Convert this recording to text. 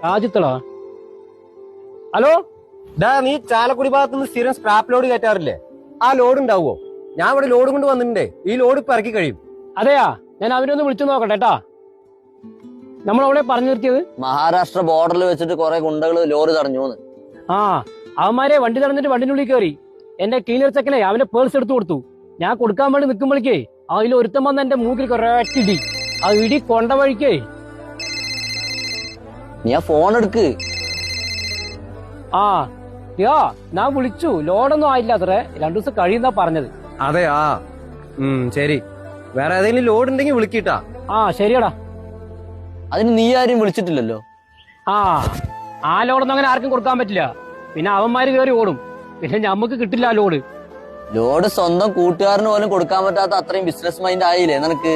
രാജ്യത്തളാ. Hello, നീ ചാലക്കുടി ഭാഗത്തുനിന്ന് സ്ഥിരം സ്ക്രാപ്പ് ലോഡ് കയറ്റാറില്ലേ? ആ ലോഡ് ഉണ്ടാവുമോ? ഞാൻ ഇവിടെ ലോഡ് കൊണ്ട് വന്നിട്ടുണ്ട്. ഈ ലോഡ് ഇപ്പൊ ഇറക്കി കഴിയും. അതെയാ, ഞാൻ അവരൊന്ന് വിളിച്ചു നോക്കട്ടെ കേട്ടാ. നമ്മളവിടെ പറഞ്ഞു നിർത്തിയത് മഹാരാഷ്ട്ര ബോർഡറിൽ വെച്ചിട്ട് കുറെ ഗുണ്ടകള് ലോറി തടഞ്ഞു. ആ, അവന്മാരെ വണ്ടി തടഞ്ഞിട്ട് വണ്ടിനുള്ളിൽ കയറി. എന്റെ ക്ലീനർ ചെക്കനെ അവന്റെ പേഴ്സ് എടുത്തു കൊടുത്തു. ഞാൻ കൊടുക്കാൻ വേണ്ടി നിൽക്കുമ്പോഴേക്കേ അതിൽ ഒരുത്തം വന്ന് എന്റെ മൂക്കിൽ ഒരൊറ്റ ആ ഇടി കൊണ്ട വഴിക്കേ. നീ ആ ഫോൺ എടുക്ക്. ആ ഞാൻ വിളിച്ചു, ലോഡൊന്നും ആയില്ല അത്രേ, 2 ദിവസം കഴിയുന്നാ പറഞ്ഞത്. അതെയാ, ശരി. വേറെ ഏതെങ്കിലും ലോഡ് ഉണ്ടെങ്കിൽ വിളിക്കിട്ടാ. ആ ശരിയടാ. അതിന് നീ ആരും വിളിച്ചിട്ടില്ലല്ലോ. ആ ലോഡൊന്നും അങ്ങനെ ആർക്കും കൊടുക്കാൻ പറ്റില്ല. പിന്നെ അവന്മാര് കയറി ഓടും, പിന്നെ ഞമ്മക്ക് കിട്ടില്ല ലോഡ്. ലോഡ് സ്വന്തം കൂട്ടുകാരന് പോലും കൊടുക്കാൻ പറ്റാത്ത അത്രയും ബിസിനസ് മൈൻഡ് ആയില്ലേ നിനക്ക്?